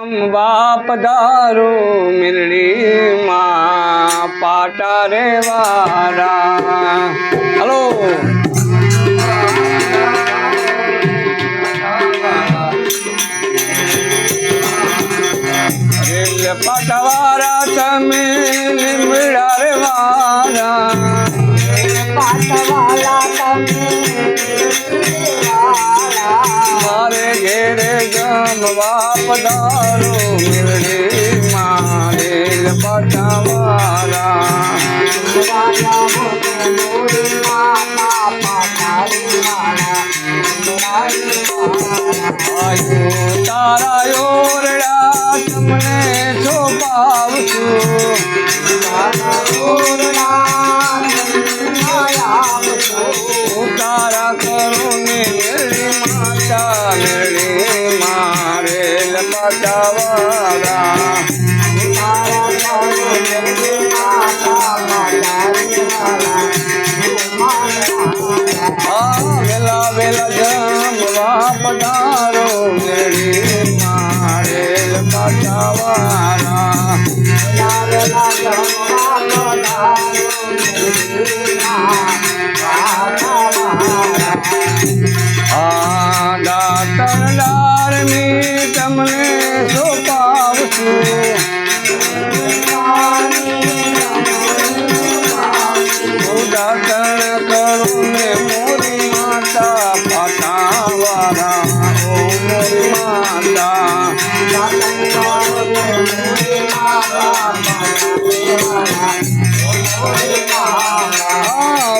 बाप दारू मिलड़ी माँ पाटा रे वारा। हेलो रेल पाटवारा तमे लिमड़ा रे वारा। पाटवाला तमे मारे घेरे गम बाप दारू मिलड़ी मारे पटवारा। आयु तारा ओरड़ा तमने छुपावछु। तारा करुणे मेरी माता मेरी मारे पटवारा। वेला वेला जम बाप दारू मेरी मारे पटवारा। दातर डार में तमने सोपावछु। दातर करुणे मोरी माता पटवारा। ओ मोरी माता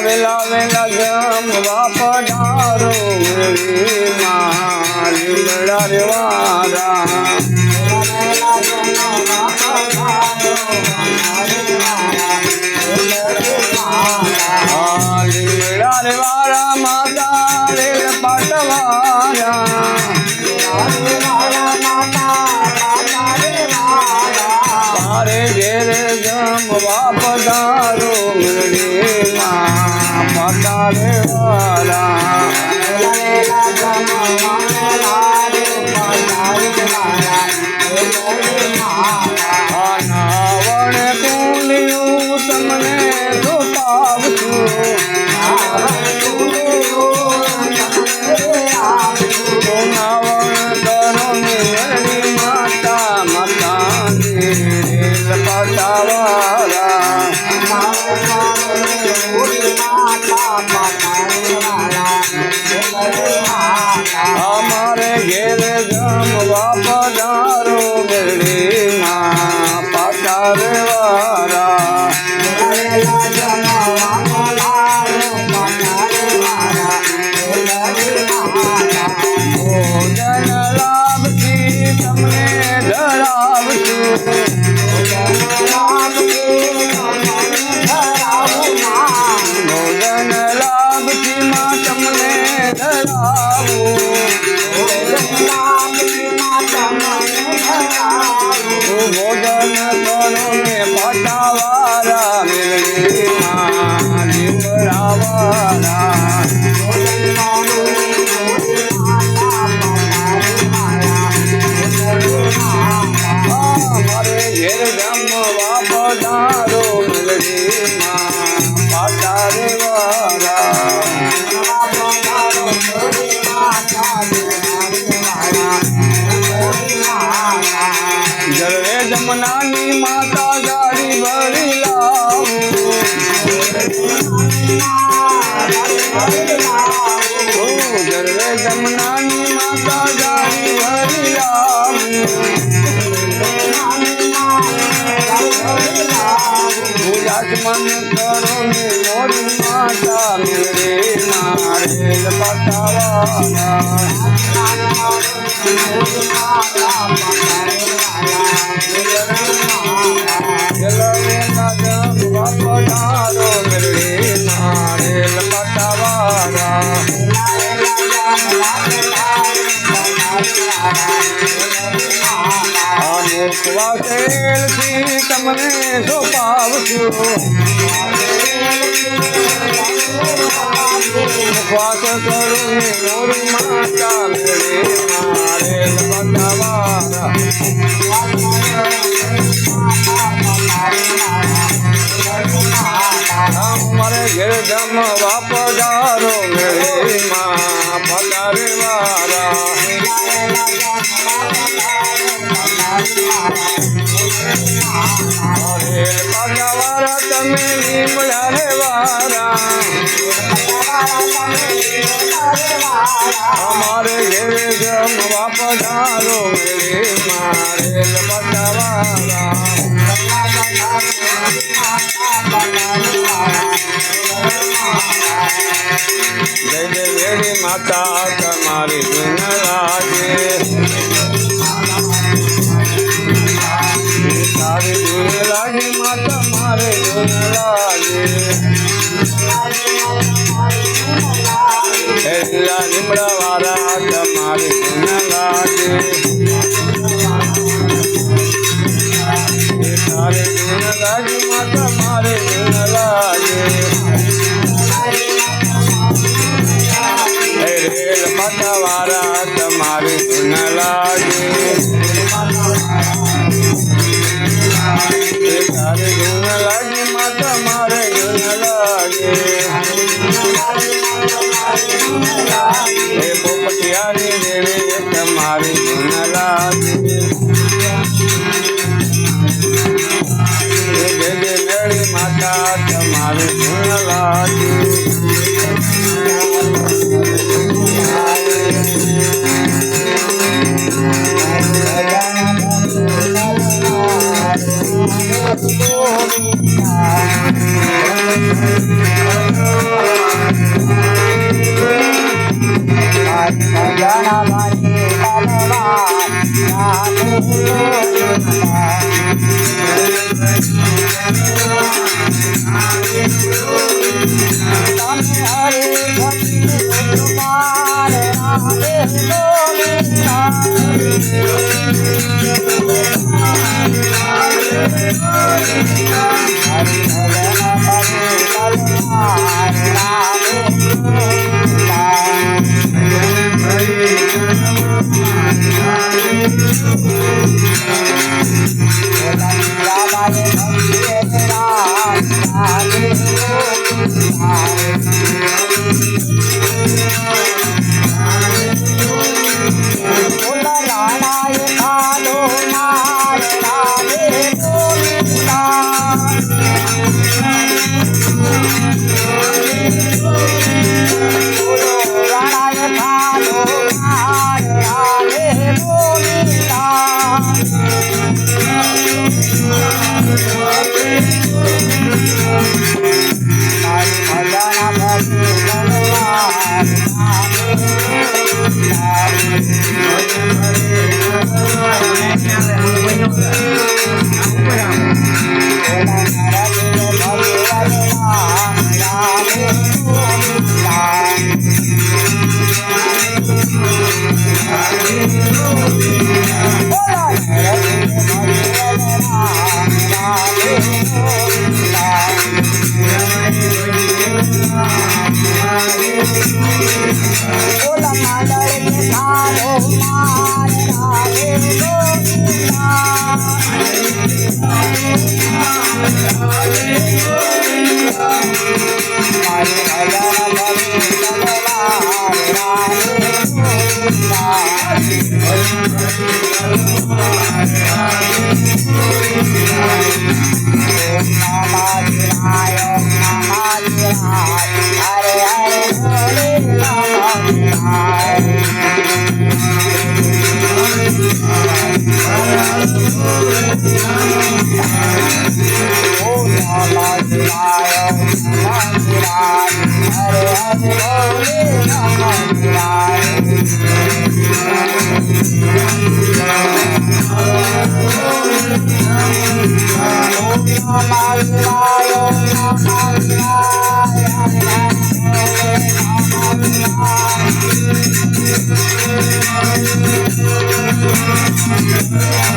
वेला वेला जम बाप दारू मेरी माँ लिमड़ा रे वारा। लिमड़ा रे वारा माता रे पटवारा। मारे घेरे जम बाप दारू मेरी माँ पाटा रे वारा। नावण कुलियू तमने छुपावछु। नावण करुणे मेरी माता माता रेल पटवारा। हमारे घेरे जम बाप दारू मेरी माँ पाटा रे वारा। भोजन लाभ की तमने धरावछु। भोजन लाभ की माँ तमने धरावु। भोजन करुणे पटवारा मिलड़ी माँ लिमड़ा वारा। मारे घेर जम बाप दारू मिलड़ी माँ पाटा रे वारा। जरवे जमनानी माता गाड़ी भरी लाऊ। जरवे जमनानी माता गाड़ी भरी लाऊ। मन करुणे मोरी माता मेरे मारे पटवारा। पटारो मेरे मारे पटवारा। મુખવાસેલથી તમને સોપાવશું મુખવાસ કરું ને મોરી માતા મેળે મારે બતાવારા અમારે ઘેર જમવા પધારો મેળે માં પધારે વારા અરે પગાવારા તમે લીમડા રે વારા અમારે ઘેરે જમવા પધારો મેળે મારે પગાવારા જય જય મેરી માતા તમારી ગુણ લાગે તારી ગુણ લાગે માતા મારે ગુણ લાગે એલા લીમડા વાળા તમારી ગુણ લાગે તારે ગુણ લાગે માતા મારે ગુણ લાગે રેલ માતા વાળા તમારી ગુણ લાગે તારે ગુણ લાગે માતા મારે ગુણ લાગે હે પોપટિયાની દેવી તમારી ગુણ લાગે હે દેવી મેળી માતા તમારી ગુણ લાગે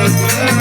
Thank you.